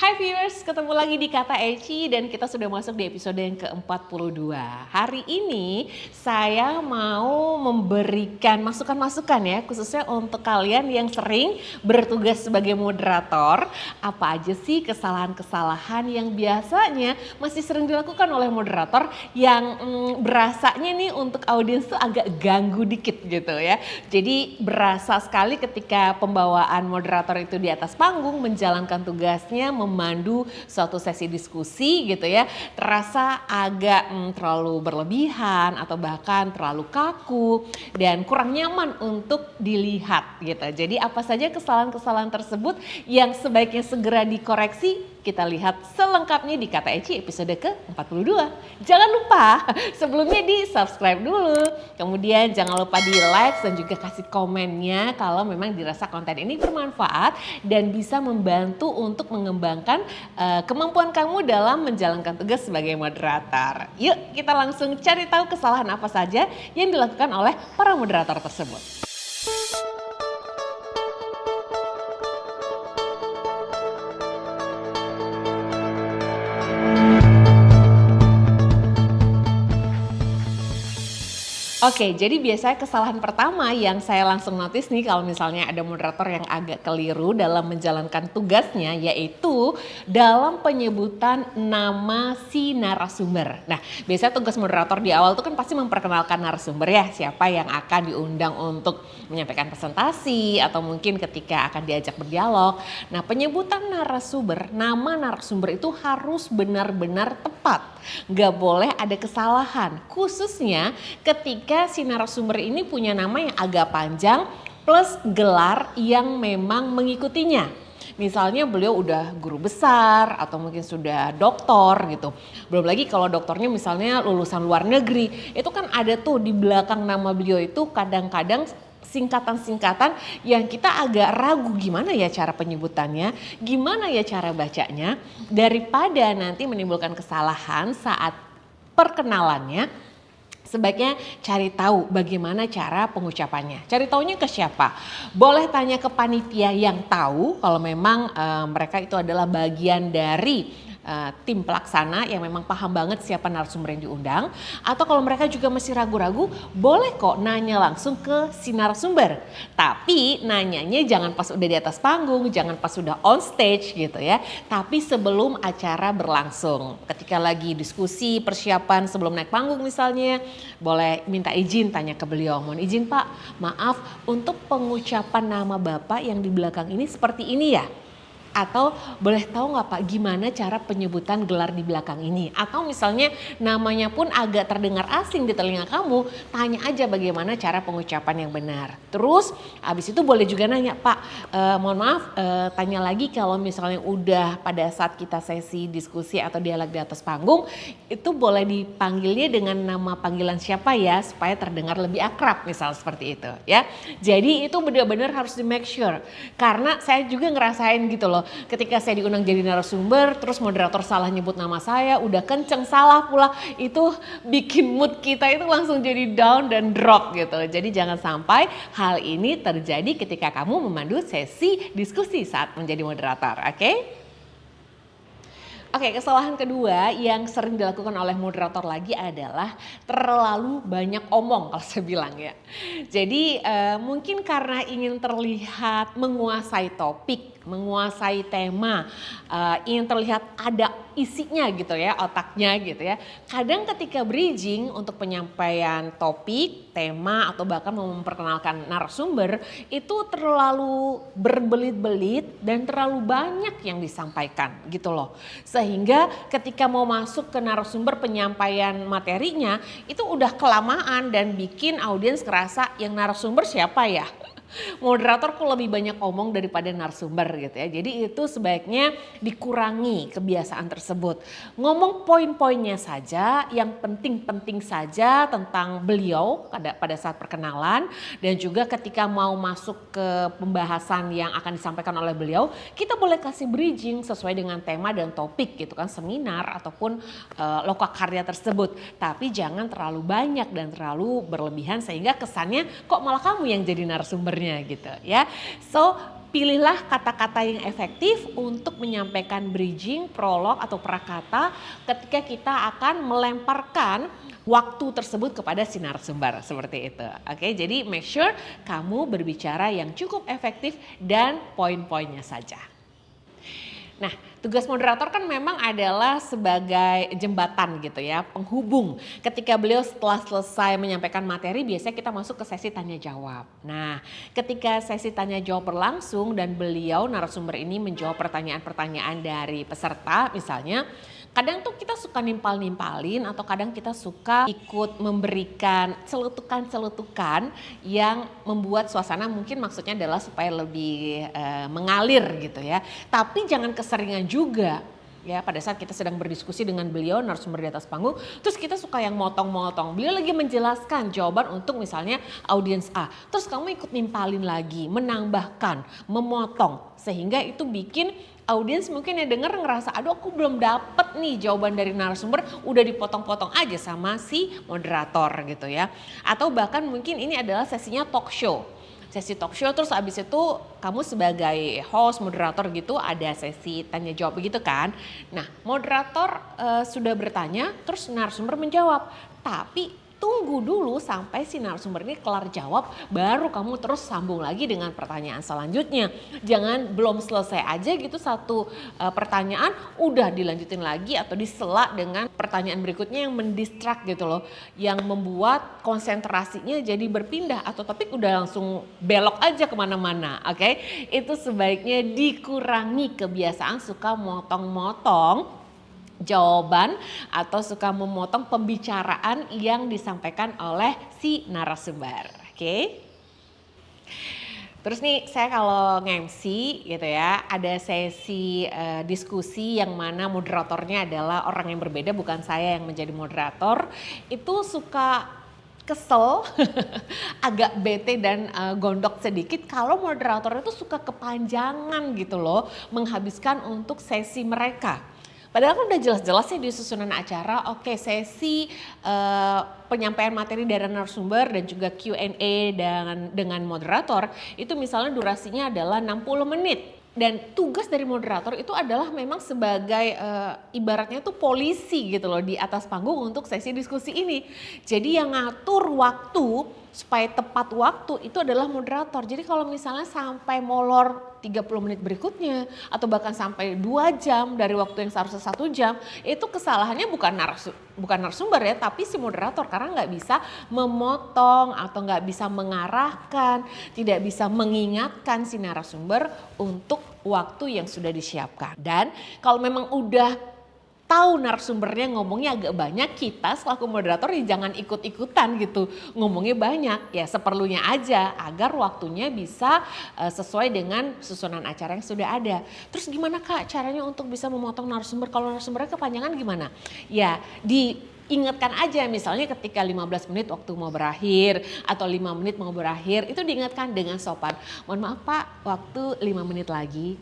Hai viewers, ketemu lagi di Kata Eci dan kita sudah masuk di episode yang ke-42. Hari ini saya mau memberikan masukan-masukan ya, khususnya untuk kalian yang sering bertugas sebagai moderator. Apa aja sih kesalahan-kesalahan yang biasanya masih sering dilakukan oleh moderator yang berasanya nih untuk audiens tuh agak ganggu dikit gitu ya. Jadi berasa sekali ketika pembawaan moderator itu di atas panggung menjalankan tugasnya, memandu suatu sesi diskusi gitu ya, terasa agak terlalu berlebihan atau bahkan terlalu kaku dan kurang nyaman untuk dilihat gitu. Jadi apa saja kesalahan-kesalahan tersebut yang sebaiknya segera dikoreksi? Kita lihat selengkapnya di Kata Eci episode ke-42. Jangan lupa sebelumnya di subscribe dulu. Kemudian jangan lupa di like dan juga kasih komennya kalau memang dirasa konten ini bermanfaat dan bisa membantu untuk mengembangkan kemampuan kamu dalam menjalankan tugas sebagai moderator. Yuk kita langsung cari tahu kesalahan apa saja yang dilakukan oleh para moderator tersebut. Oke, jadi biasanya kesalahan pertama yang saya langsung notice nih kalau misalnya ada moderator yang agak keliru dalam menjalankan tugasnya, yaitu dalam penyebutan nama si narasumber. Nah, biasanya tugas moderator di awal itu kan pasti memperkenalkan narasumber ya, siapa yang akan diundang untuk menyampaikan presentasi atau mungkin ketika akan diajak berdialog. Nah, penyebutan narasumber, nama narasumber itu harus benar-benar tepat. Nggak boleh ada kesalahan, khususnya ketika si narasumber ini punya nama yang agak panjang plus gelar yang memang mengikutinya. Misalnya beliau udah guru besar atau mungkin sudah doktor gitu. Belum lagi kalau doktornya misalnya lulusan luar negeri, itu kan ada tuh di belakang nama beliau itu kadang-kadang singkatan-singkatan yang kita agak ragu gimana ya cara penyebutannya, gimana ya cara bacanya, daripada nanti menimbulkan kesalahan saat perkenalannya. Sebaiknya cari tahu bagaimana cara pengucapannya. Cari taunya ke siapa? Boleh tanya ke panitia yang tahu kalau memang mereka itu adalah bagian dari tim pelaksana yang memang paham banget siapa narasumber yang diundang. Atau kalau mereka juga masih ragu-ragu, boleh kok nanya langsung ke si narasumber. Tapi nanyanya jangan pas udah di atas panggung, jangan pas udah on stage gitu ya. Tapi sebelum acara berlangsung. Ketika lagi diskusi, persiapan sebelum naik panggung misalnya, boleh minta izin tanya ke beliau. Mohon izin Pak, maaf untuk pengucapan nama Bapak yang di belakang ini seperti ini ya? Atau boleh tahu nggak Pak gimana cara penyebutan gelar di belakang ini? Atau misalnya namanya pun agak terdengar asing di telinga kamu, tanya aja bagaimana cara pengucapan yang benar. Terus abis itu boleh juga nanya Pak, mohon maaf tanya lagi kalau misalnya udah pada saat kita sesi diskusi atau dialog di atas panggung, itu boleh dipanggilnya dengan nama panggilan siapa ya supaya terdengar lebih akrab misal seperti itu ya. Jadi itu benar-benar harus di make sure. Karena saya juga ngerasain gitu loh. Ketika saya diundang jadi narasumber, terus moderator salah nyebut nama saya, udah kenceng salah pula, itu bikin mood kita itu langsung jadi down dan drop gitu. Jadi jangan sampai hal ini terjadi ketika kamu memandu sesi diskusi saat menjadi moderator, oke? Oke, kesalahan kedua yang sering dilakukan oleh moderator lagi adalah terlalu banyak omong kalau saya bilang ya. Jadi mungkin karena ingin terlihat menguasai topik, menguasai tema, ingin terlihat ada isinya gitu ya, otaknya gitu ya. Kadang ketika bridging untuk penyampaian topik, tema atau bahkan mau memperkenalkan narasumber itu terlalu berbelit-belit dan terlalu banyak yang disampaikan gitu loh. Sehingga ketika mau masuk ke narasumber penyampaian materinya itu udah kelamaan dan bikin audiens ngerasa yang narasumber siapa ya? Moderator kok lebih banyak omong daripada narasumber gitu ya. Jadi itu sebaiknya dikurangi kebiasaan tersebut. Ngomong poin-poinnya saja, yang penting-penting saja tentang beliau pada saat perkenalan. Dan juga ketika mau masuk ke pembahasan yang akan disampaikan oleh beliau, kita boleh kasih bridging sesuai dengan tema dan topik gitu kan, seminar ataupun lokakarya tersebut. Tapi jangan terlalu banyak dan terlalu berlebihan sehingga kesannya kok malah kamu yang jadi narasumbernya gitu ya. So pilihlah kata-kata yang efektif untuk menyampaikan bridging, prolog atau prakata ketika kita akan melemparkan waktu tersebut kepada si narasumber seperti itu. Oke, jadi make sure kamu berbicara yang cukup efektif dan poin-poinnya saja. Nah, tugas moderator kan memang adalah sebagai jembatan gitu ya, penghubung. Ketika beliau setelah selesai menyampaikan materi, biasanya kita masuk ke sesi tanya jawab. Nah, ketika sesi tanya jawab berlangsung dan beliau narasumber ini menjawab pertanyaan-pertanyaan dari peserta misalnya, kadang tuh kita suka nimpal-nimpalin atau kadang kita suka ikut memberikan celutukan-celutukan yang membuat suasana mungkin maksudnya adalah supaya lebih mengalir gitu ya. Tapi jangan keseringan juga. Ya, pada saat kita sedang berdiskusi dengan beliau narasumber di atas panggung, terus kita suka yang motong-motong. Beliau lagi menjelaskan jawaban untuk misalnya audiens A. Terus kamu ikut nimpalin lagi, menambahkan, memotong. Sehingga itu bikin audiens mungkin yang denger ngerasa, aduh aku belum dapet nih jawaban dari narasumber, udah dipotong-potong aja sama si moderator gitu ya. Atau bahkan mungkin ini adalah sesinya talk show. Sesi talk show terus abis itu kamu sebagai host, moderator gitu ada sesi tanya jawab begitu kan. Nah moderator sudah bertanya terus narasumber menjawab. Tapi tunggu dulu sampai si narasumber ini kelar jawab baru kamu terus sambung lagi dengan pertanyaan selanjutnya. Jangan belum selesai aja gitu satu pertanyaan udah dilanjutin lagi atau disela dengan pertanyaan berikutnya yang mendistrak gitu loh. Yang membuat konsentrasinya jadi berpindah atau topik udah langsung belok aja kemana-mana. Oke, itu sebaiknya dikurangi kebiasaan suka motong-motong jawaban atau suka memotong pembicaraan yang disampaikan oleh si narasumber. Oke. Terus nih saya kalau nge-MC gitu ya, ada sesi diskusi yang mana moderatornya adalah orang yang berbeda, bukan saya yang menjadi moderator. Itu suka kesel, agak bete dan gondok sedikit kalau moderator itu suka kepanjangan gitu loh menghabiskan untuk sesi mereka. Padahal kan udah jelas-jelas sih di susunan acara, oke sesi penyampaian materi dari narasumber dan juga Q&A dengan moderator itu misalnya durasinya adalah 60 menit. Dan tugas dari moderator itu adalah memang sebagai ibaratnya tuh polisi gitu loh di atas panggung untuk sesi diskusi ini. Jadi yang ngatur waktu supaya tepat waktu itu adalah moderator. Jadi kalau misalnya sampai molor 30 menit berikutnya atau bahkan sampai 2 jam dari waktu yang seharusnya 1 jam, itu kesalahannya bukan narasumber ya, tapi si moderator karena nggak bisa memotong atau nggak bisa mengarahkan, tidak bisa mengingatkan si narasumber untuk waktu yang sudah disiapkan. Dan kalau memang udah tahu narasumbernya ngomongnya agak banyak, kita selaku moderator ya jangan ikut-ikutan gitu ngomongnya banyak, ya seperlunya aja agar waktunya bisa sesuai dengan susunan acara yang sudah ada. Terus gimana Kak caranya untuk bisa memotong narasumber, kalau narasumbernya kepanjangan gimana? Ya diingatkan aja misalnya ketika 15 menit waktu mau berakhir atau 5 menit mau berakhir itu diingatkan dengan sopan. Mohon maaf Pak, waktu 5 menit lagi.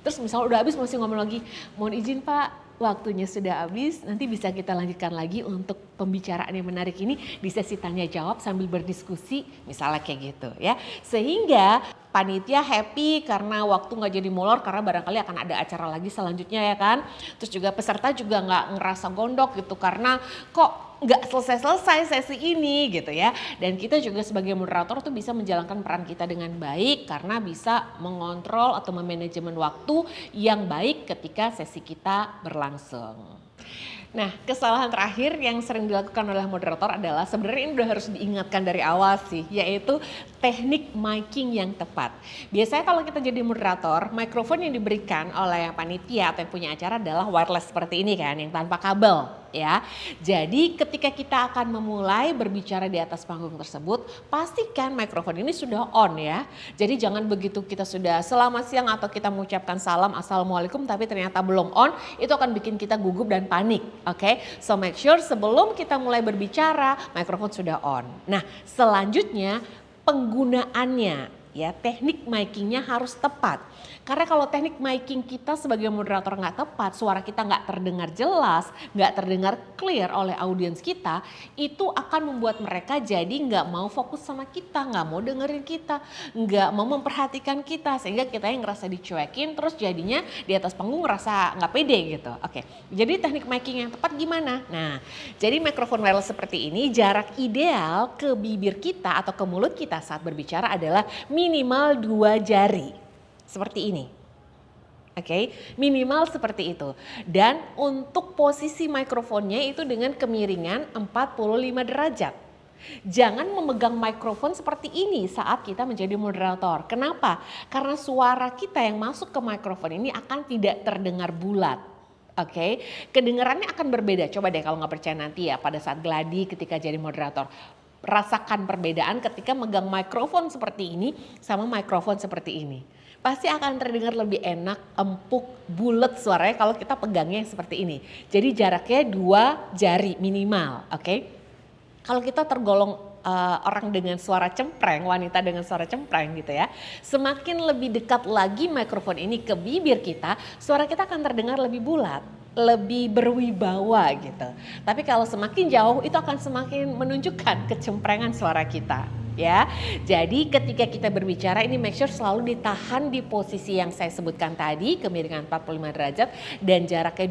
Terus misalnya udah habis masih ngomong lagi, mohon izin Pak, waktunya sudah habis, nanti bisa kita lanjutkan lagi untuk pembicaraan yang menarik ini di sesi tanya jawab sambil berdiskusi, misalnya kayak gitu ya. Sehingga panitia happy karena waktu nggak jadi molor karena barangkali akan ada acara lagi selanjutnya ya kan. Terus juga peserta juga nggak ngerasa gondok gitu karena kok nggak selesai-selesai sesi ini gitu ya. Dan kita juga sebagai moderator tuh bisa menjalankan peran kita dengan baik karena bisa mengontrol atau memanajemen waktu yang baik ketika sesi kita berlangsung. Nah, kesalahan terakhir yang sering dilakukan oleh moderator adalah sebenarnya ini udah harus diingatkan dari awal sih, yaitu teknik miking yang tepat. Biasanya kalau kita jadi moderator, mikrofon yang diberikan oleh panitia atau yang punya acara adalah wireless seperti ini kan, yang tanpa kabel ya. Jadi ketika kita akan memulai berbicara di atas panggung tersebut, pastikan mikrofon ini sudah on ya. Jadi jangan begitu kita sudah selamat siang atau kita mengucapkan salam assalamualaikum tapi ternyata belum on, itu akan bikin kita gugup dan panik. Oke, so make sure sebelum kita mulai berbicara mikrofon sudah on. Nah selanjutnya penggunaannya ya teknik micingnya harus tepat. Karena kalau teknik miking kita sebagai moderator nggak tepat, suara kita nggak terdengar jelas, nggak terdengar clear oleh audiens kita, itu akan membuat mereka jadi nggak mau fokus sama kita, nggak mau dengerin kita, nggak mau memperhatikan kita, sehingga kita yang ngerasa dicuekin, terus jadinya di atas panggung ngerasa nggak pede gitu. Oke, jadi teknik miking yang tepat gimana? Nah, jadi mikrofon wireless seperti ini jarak ideal ke bibir kita atau ke mulut kita saat berbicara adalah minimal 2 jari. Seperti ini. Oke, minimal seperti itu. Dan untuk posisi mikrofonnya itu dengan kemiringan 45 derajat. Jangan memegang mikrofon seperti ini saat kita menjadi moderator. Kenapa? Karena suara kita yang masuk ke mikrofon ini akan tidak terdengar bulat. Oke, kedengarannya akan berbeda. Coba deh kalau nggak percaya nanti ya pada saat gladi ketika jadi moderator. Rasakan perbedaan ketika megang mikrofon seperti ini sama mikrofon seperti ini. Pasti akan terdengar lebih enak, empuk, bulat suaranya kalau kita pegangnya seperti ini. Jadi jaraknya 2 jari minimal, oke? Kalau kita tergolong orang dengan suara cempreng, wanita dengan suara cempreng gitu ya. Semakin lebih dekat lagi mikrofon ini ke bibir kita, suara kita akan terdengar lebih bulat, lebih berwibawa gitu. Tapi kalau semakin jauh itu akan semakin menunjukkan kecemprengan suara kita. Ya, jadi ketika kita berbicara ini make sure selalu ditahan di posisi yang saya sebutkan tadi, kemiringan 45 derajat dan jaraknya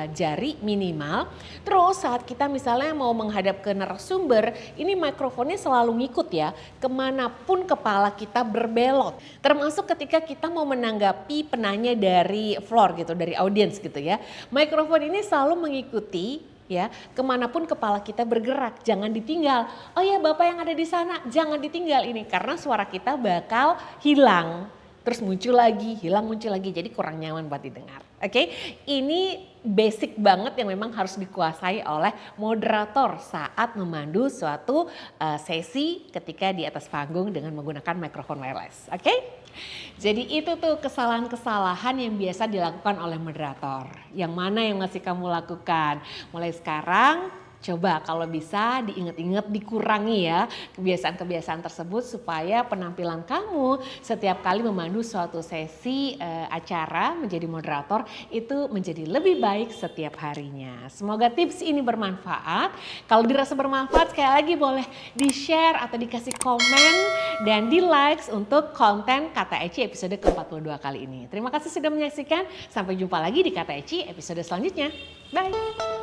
2 jari minimal. Terus saat kita misalnya mau menghadap ke narasumber, ini mikrofonnya selalu ngikut ya, kemanapun kepala kita berbelok. Termasuk ketika kita mau menanggapi penanya dari floor gitu, dari audiens gitu ya. Mikrofon ini selalu mengikuti ya, kemanapun kepala kita bergerak, jangan ditinggal. Oh ya Bapak yang ada di sana, jangan ditinggal ini karena suara kita bakal hilang. Terus muncul lagi, hilang muncul lagi, jadi kurang nyaman buat didengar. Oke, ini basic banget yang memang harus dikuasai oleh moderator saat memandu suatu sesi ketika di atas panggung dengan menggunakan mikrofon wireless. Oke? Jadi itu tuh kesalahan-kesalahan yang biasa dilakukan oleh moderator. Yang mana yang masih kamu lakukan? Mulai sekarang coba kalau bisa diingat-ingat, dikurangi ya kebiasaan-kebiasaan tersebut supaya penampilan kamu setiap kali memandu suatu sesi acara menjadi moderator itu menjadi lebih baik setiap harinya. Semoga tips ini bermanfaat. Kalau dirasa bermanfaat sekali lagi boleh di-share atau dikasih komen dan di-likes untuk konten Kata Eci episode ke-42 kali ini. Terima kasih sudah menyaksikan. Sampai jumpa lagi di Kata Eci episode selanjutnya. Bye!